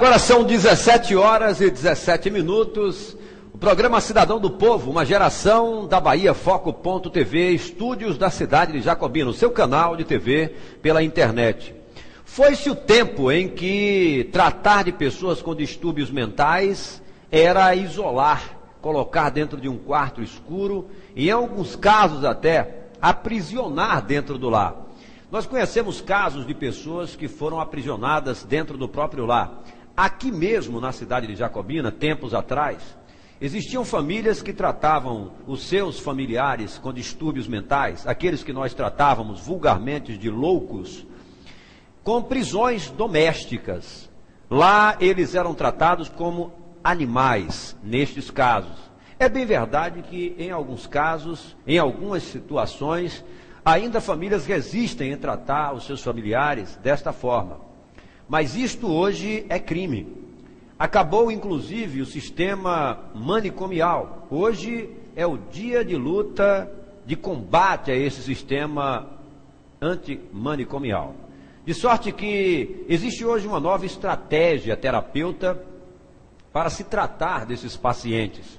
Agora são 17 horas e 17 minutos. O programa Cidadão do Povo, uma geração da Bahia Foco.tv, estúdios da cidade de Jacobina, seu canal de TV pela internet. Foi-se o tempo em que tratar de pessoas com distúrbios mentais era isolar, colocar dentro de um quarto escuro e, em alguns casos até, aprisionar dentro do lar. Nós conhecemos casos de pessoas que foram aprisionadas dentro do próprio lar. Aqui mesmo na cidade de Jacobina, tempos atrás, existiam famílias que tratavam os seus familiares com distúrbios mentais, aqueles que nós tratávamos vulgarmente de loucos, com prisões domésticas. Lá eles eram tratados como animais, nestes casos. É bem verdade que em alguns casos, em algumas situações, ainda famílias resistem em tratar os seus familiares desta forma. Mas isto hoje é crime. Acabou inclusive o sistema manicomial. Hoje é o dia de luta, de combate a esse sistema antimanicomial. De sorte que existe hoje uma nova estratégia terapeuta para se tratar desses pacientes.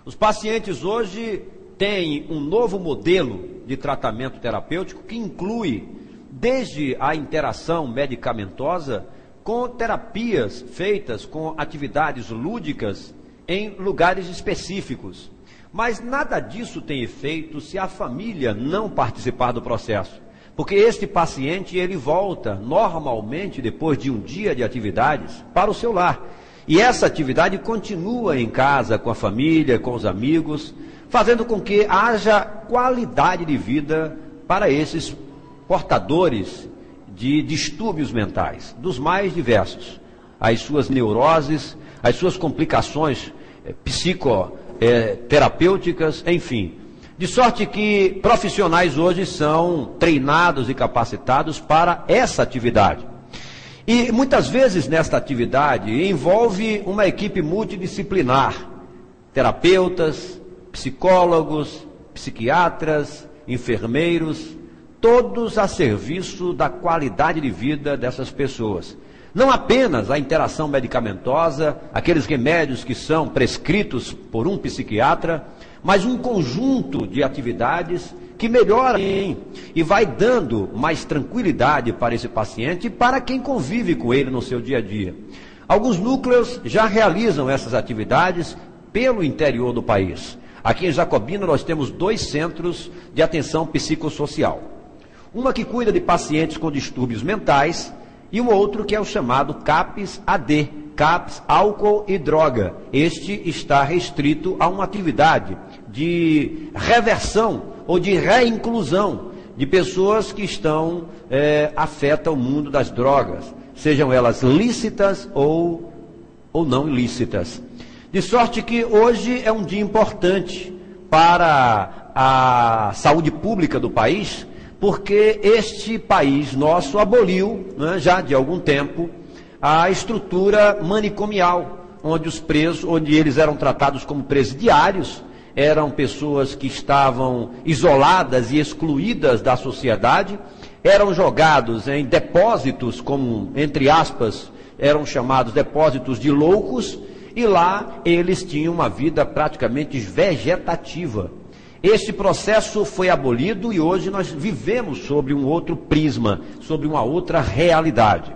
Os pacientes hoje têm um novo modelo de tratamento terapêutico que inclui desde a interação medicamentosa com terapias feitas com atividades lúdicas em lugares específicos. Mas nada disso tem efeito se a família não participar do processo. Porque este paciente, ele volta normalmente depois de um dia de atividades para o seu lar. E essa atividade continua em casa, com a família, com os amigos, fazendo com que haja qualidade de vida para esses portadores de distúrbios mentais, dos mais diversos. As suas neuroses, as suas complicações psicoterapêuticas, enfim. De sorte que profissionais hoje são treinados e capacitados para essa atividade. E muitas vezes nesta atividade envolve uma equipe multidisciplinar, terapeutas, psicólogos, psiquiatras, enfermeiros, todos a serviço da qualidade de vida dessas pessoas. Não apenas a interação medicamentosa, aqueles remédios que são prescritos por um psiquiatra, mas um conjunto de atividades que melhora e vai dando mais tranquilidade para esse paciente e para quem convive com ele no seu dia a dia. Alguns núcleos já realizam essas atividades pelo interior do país. Aqui em Jacobina nós temos 2 centros de atenção psicossocial. Uma que cuida de pacientes com distúrbios mentais e um outro que é o chamado CAPS-AD, CAPS Álcool e Droga. Este está restrito a uma atividade de reversão ou de reinclusão de pessoas que afetam o mundo das drogas, sejam elas lícitas ou não ilícitas. De sorte que hoje é um dia importante para a saúde pública do país, porque este país nosso aboliu, já de algum tempo, a estrutura manicomial, onde os presos, onde eles eram tratados como presidiários, eram pessoas que estavam isoladas e excluídas da sociedade, eram jogados em depósitos, como, entre aspas, eram chamados depósitos de loucos, e lá eles tinham uma vida praticamente vegetativa. Este processo foi abolido e hoje nós vivemos sobre um outro prisma, sobre uma outra realidade.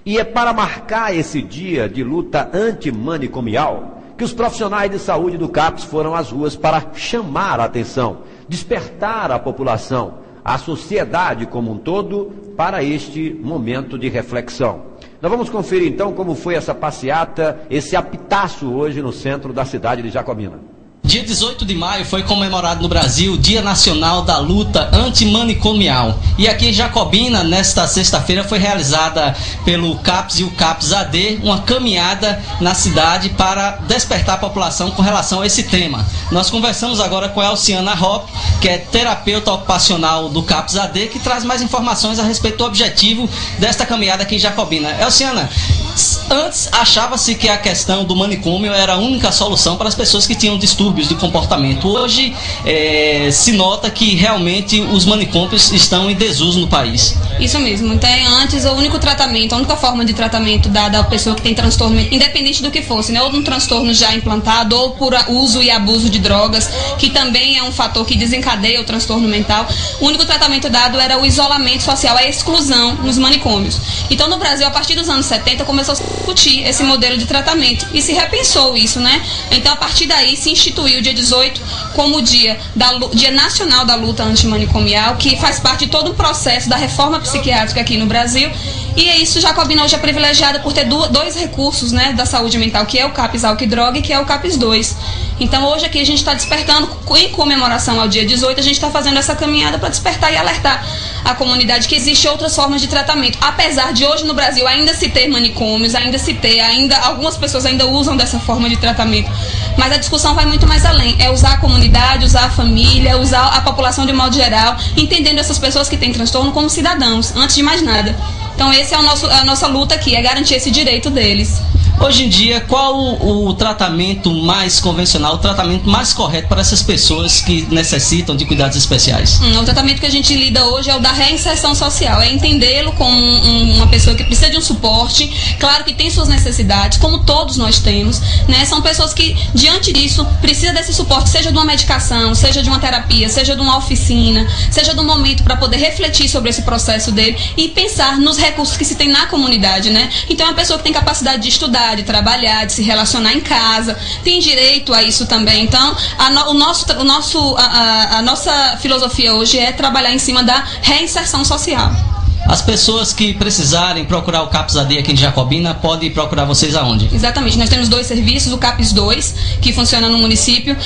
E é para marcar esse dia de luta antimanicomial que os profissionais de saúde do CAPS foram às ruas para chamar a atenção, despertar a população, a sociedade como um todo, para este momento de reflexão. Nós vamos conferir então como foi essa passeata, esse apitaço hoje no centro da cidade de Jacobina. Dia 18 de maio foi comemorado no Brasil o Dia Nacional da Luta Antimanicomial. E aqui em Jacobina, nesta sexta-feira, foi realizada pelo CAPS e o CAPS-AD uma caminhada na cidade para despertar a população com relação a esse tema. Nós conversamos agora com a Elciana Hopp, que é terapeuta ocupacional do CAPS-AD, que traz mais informações a respeito do objetivo desta caminhada aqui em Jacobina. Elciana, Antes achava-se que a questão do manicômio era a única solução para as pessoas que tinham distúrbios de comportamento. Hoje se nota que realmente os manicômios estão em desuso no país. Isso mesmo. Então, antes o único tratamento, a única forma de tratamento dada à pessoa que tem transtorno, independente do que fosse, né, ou de um transtorno já implantado, ou por uso e abuso de drogas, que também é um fator que desencadeia o transtorno mental, o único tratamento dado era o isolamento social, a exclusão nos manicômios. Então, no Brasil, a partir dos anos 70, começou a se discutir esse modelo de tratamento e se repensou isso, né? Então, a partir daí, se instituiu o dia 18 como o Dia Nacional da Luta Antimanicomial, que faz parte de todo um processo da reforma psiquiátrica aqui no Brasil. E é isso, Jacobina hoje é privilegiada por ter dois recursos, né, da saúde mental, que é o CAPS Álcool e Droga e que é o CAPS 2. Então hoje aqui a gente está despertando, em comemoração ao dia 18, a gente está fazendo essa caminhada para despertar e alertar a comunidade que existem outras formas de tratamento. Apesar de hoje no Brasil ainda se ter manicômios, algumas pessoas ainda usam dessa forma de tratamento. Mas a discussão vai muito mais além. É usar a comunidade, usar a família, usar a população de modo geral, entendendo essas pessoas que têm transtorno como cidadãos, antes de mais nada. Então esse é a nossa luta aqui, é garantir esse direito deles. Hoje em dia, qual o tratamento mais convencional, o tratamento mais correto para essas pessoas que necessitam de cuidados especiais? O tratamento que a gente lida hoje é o da reinserção social, é entendê-lo como uma pessoa que precisa de um suporte, claro que tem suas necessidades, como todos nós temos, né? São pessoas que, diante disso, precisam desse suporte, seja de uma medicação, seja de uma terapia, seja de uma oficina, seja de um momento para poder refletir sobre esse processo dele e pensar nos recursos que se tem na comunidade, né? Então é uma pessoa que tem capacidade de estudar, de trabalhar, de se relacionar em casa, tem direito a isso também. Então, a nossa filosofia hoje é trabalhar em cima da reinserção social. As pessoas que precisarem procurar o CAPS AD aqui em Jacobina, podem procurar vocês aonde? Exatamente, nós temos dois serviços, o CAPS 2, que funciona no município,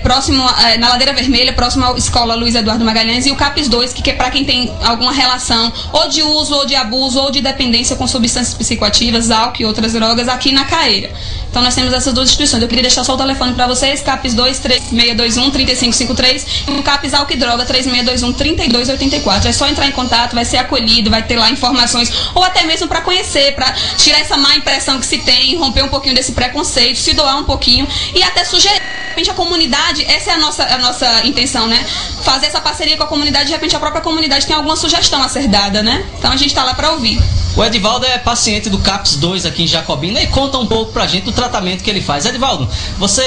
próximo, na Ladeira Vermelha, próximo à Escola Luiz Eduardo Magalhães, e o CAPS 2, que é para quem tem alguma relação ou de uso, ou de abuso, ou de dependência com substâncias psicoativas, álcool e outras drogas, aqui na Caeira. Então nós temos essas duas instituições. Eu queria deixar só o telefone para vocês, CAPS 2 3621-3553 e o CAPS Álcool e Droga 3621-3284. É só entrar em contato, vai ser acolhido, vai ter lá informações, ou até mesmo para conhecer, para tirar essa má impressão que se tem, romper um pouquinho desse preconceito, se doar um pouquinho e até sugerir, de repente, a comunidade, essa é a nossa intenção, né? Fazer essa parceria com a comunidade, de repente a própria comunidade tem alguma sugestão a ser dada, né? Então a gente está lá para ouvir. O Edivaldo é paciente do CAPS 2 aqui em Jacobina e conta um pouco pra gente do tratamento que ele faz. Edivaldo, você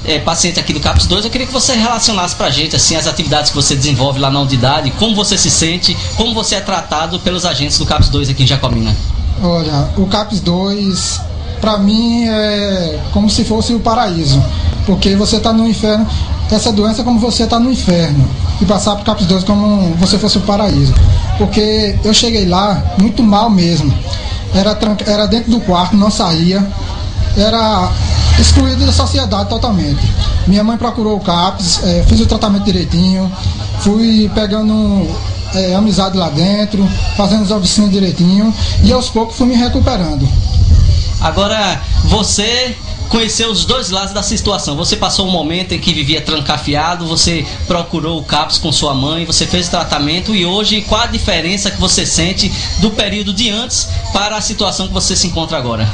é paciente aqui do CAPS 2, eu queria que você relacionasse pra gente assim, as atividades que você desenvolve lá na unidade, como você se sente, como você é tratado pelos agentes do CAPS 2 aqui em Jacobina. Olha, o CAPS 2 pra mim é como se fosse o paraíso, porque você tá no inferno, essa doença é como você tá no inferno, e passar pro CAPS 2 como você fosse o paraíso. Porque eu cheguei lá muito mal mesmo, era dentro do quarto, não saía, era excluído da sociedade totalmente. Minha mãe procurou o CAPS, fiz o tratamento direitinho, fui pegando amizade lá dentro, fazendo as oficinas direitinho, e aos poucos fui me recuperando. Agora, você conheceu os dois lados da situação. Você passou um momento em que vivia trancafiado, você procurou o CAPS com sua mãe, você fez o tratamento, e hoje qual a diferença que você sente do período de antes para a situação que você se encontra agora?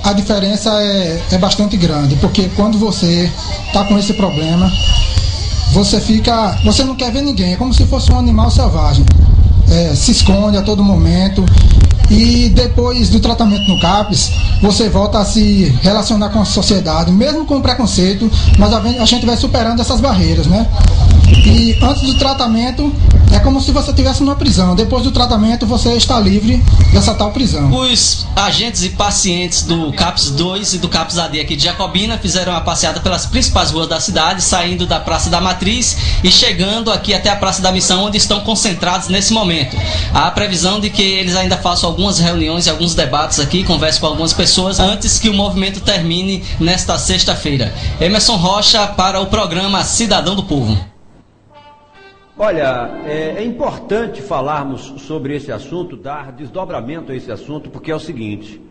A diferença é bastante grande, porque quando você está com esse problema, você não quer ver ninguém, é como se fosse um animal selvagem, se esconde a todo momento. E depois do tratamento no CAPS, você volta a se relacionar com a sociedade, mesmo com preconceito, mas a gente vai superando essas barreiras, né? E antes do tratamento, é como se você estivesse numa prisão. Depois do tratamento, você está livre dessa tal prisão. Os agentes e pacientes do CAPS 2 e do CAPS AD aqui de Jacobina fizeram uma passeada pelas principais ruas da cidade, saindo da Praça da Matriz e chegando aqui até a Praça da Missão, onde estão concentrados nesse momento. Há a previsão de que eles ainda façam algumas reuniões e alguns debates aqui, conversem com algumas pessoas antes que o movimento termine nesta sexta-feira. Emerson Rocha para o programa Cidadão do Povo. Olha, é importante falarmos sobre esse assunto, dar desdobramento a esse assunto, porque é o seguinte: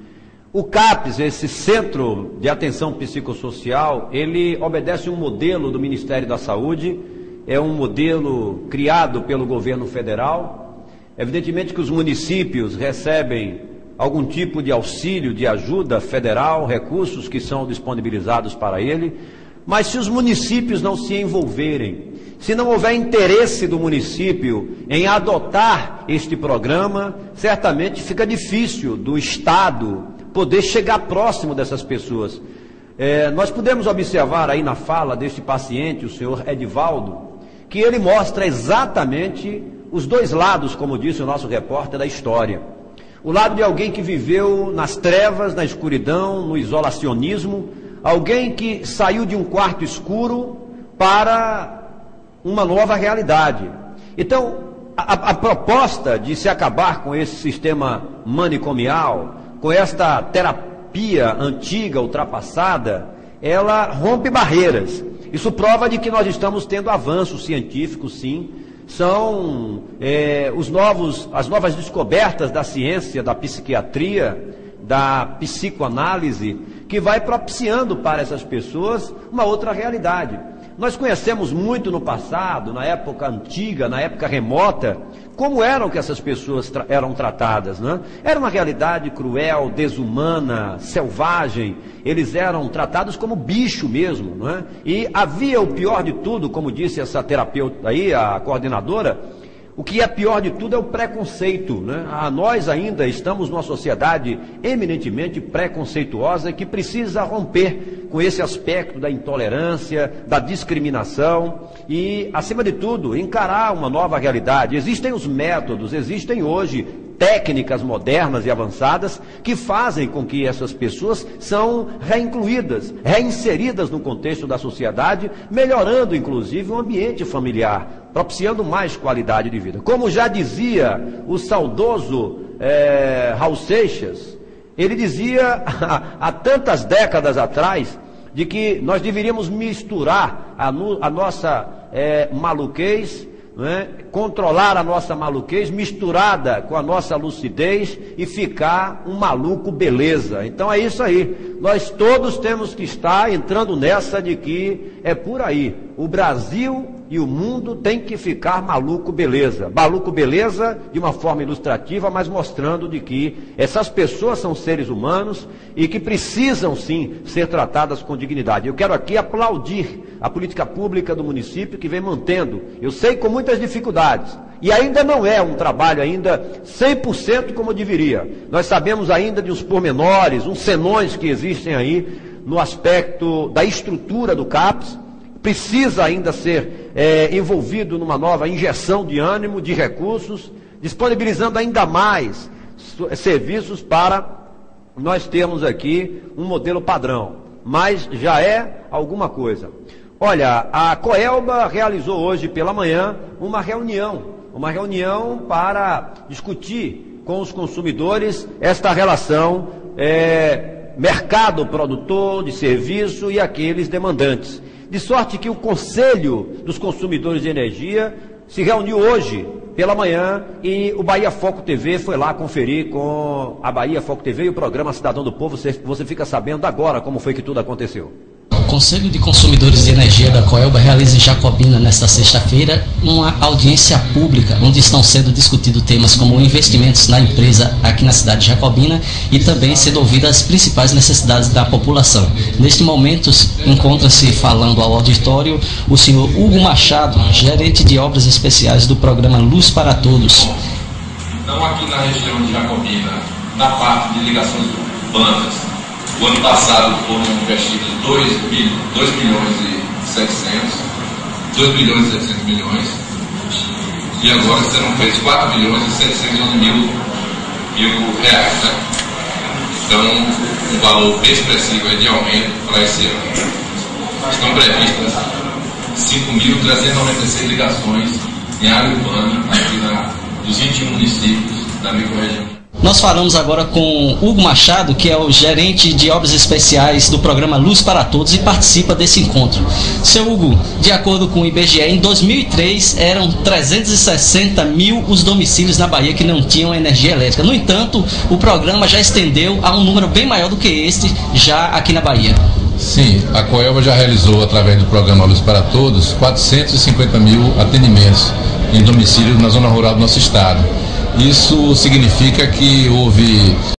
o CAPS, esse Centro de Atenção Psicossocial, ele obedece um modelo do Ministério da Saúde, é um modelo criado pelo governo federal. Evidentemente que os municípios recebem algum tipo de auxílio, de ajuda federal, recursos que são disponibilizados para ele, mas se os municípios não se envolverem, se não houver interesse do município em adotar este programa, certamente fica difícil do Estado poder chegar próximo dessas pessoas. Nós pudemos observar aí na fala deste paciente, o senhor Edivaldo, que ele mostra exatamente os dois lados, como disse o nosso repórter, da história. O lado de alguém que viveu nas trevas, na escuridão, no isolacionismo, alguém que saiu de um quarto escuro para uma nova realidade. Então, a proposta de se acabar com esse sistema manicomial, com esta terapia antiga, ultrapassada, ela rompe barreiras. Isso prova de que nós estamos tendo avanços científicos, sim. São as novas descobertas da ciência, da psiquiatria, da psicoanálise, que vai propiciando para essas pessoas uma outra realidade. Nós conhecemos muito no passado, na época antiga, na época remota, como eram que essas pessoas eram tratadas, né? Era uma realidade cruel, desumana, selvagem. Eles eram tratados como bicho mesmo, né? E havia o pior de tudo, como disse essa terapeuta aí, a coordenadora, o que é pior de tudo é o preconceito, né? Nós ainda estamos numa sociedade eminentemente preconceituosa que precisa romper com esse aspecto da intolerância, da discriminação e, acima de tudo, encarar uma nova realidade. Existem os métodos, existem hoje técnicas modernas e avançadas que fazem com que essas pessoas são reincluídas, reinseridas no contexto da sociedade, melhorando inclusive o ambiente familiar, propiciando mais qualidade de vida. Como já dizia o saudoso Raul Seixas, ele dizia há tantas décadas atrás de que nós deveríamos misturar a nossa maluquez, né? Controlar a nossa maluquez misturada com a nossa lucidez e ficar um maluco beleza. Então é isso aí, nós todos temos que estar entrando nessa de que é por aí, o Brasil e o mundo tem que ficar maluco beleza de uma forma ilustrativa, mas mostrando de que essas pessoas são seres humanos e que precisam sim ser tratadas com dignidade. Eu quero aqui aplaudir a política pública do município que vem mantendo, eu sei com muitas dificuldades, e ainda não é um trabalho ainda 100% como deveria. Nós sabemos ainda de uns pormenores, uns senões que existem aí no aspecto da estrutura do CAPS, precisa ainda ser envolvido numa nova injeção de ânimo, de recursos, disponibilizando ainda mais serviços para nós termos aqui um modelo padrão, mas já é alguma coisa. Olha, a Coelba realizou hoje pela manhã uma reunião para discutir com os consumidores esta relação mercado produtor de serviço e aqueles demandantes. De sorte que o Conselho dos Consumidores de Energia se reuniu hoje pela manhã e o Bahia Foco TV foi lá conferir com a Bahia Foco TV e o programa Cidadão do Povo. Você fica sabendo agora como foi que tudo aconteceu. O Conselho de Consumidores de Energia da Coelba realiza em Jacobina, nesta sexta-feira, uma audiência pública, onde estão sendo discutidos temas como investimentos na empresa aqui na cidade de Jacobina e também sendo ouvidas as principais necessidades da população. Neste momento, encontra-se falando ao auditório o senhor Hugo Machado, gerente de obras especiais do programa Luz para Todos. Então, aqui na região de Jacobina, na parte de ligações urbanas, o ano passado foram investidos 2 bilhões e 700 milhões e agora serão feitos 4 bilhões e 711 mil reais, né? Então, um valor bem expressivo de aumento para esse ano. Estão previstas 5.396 ligações em área urbana aqui dos 21 municípios da microrregião. Nós falamos agora com Hugo Machado, que é o gerente de obras especiais do programa Luz para Todos e participa desse encontro. Seu Hugo, de acordo com o IBGE, em 2003 eram 360 mil os domicílios na Bahia que não tinham energia elétrica. No entanto, o programa já estendeu a um número bem maior do que este já aqui na Bahia. Sim, a Coelba já realizou, através do programa Luz para Todos, 450 mil atendimentos em domicílios na zona rural do nosso estado. Isso significa que houve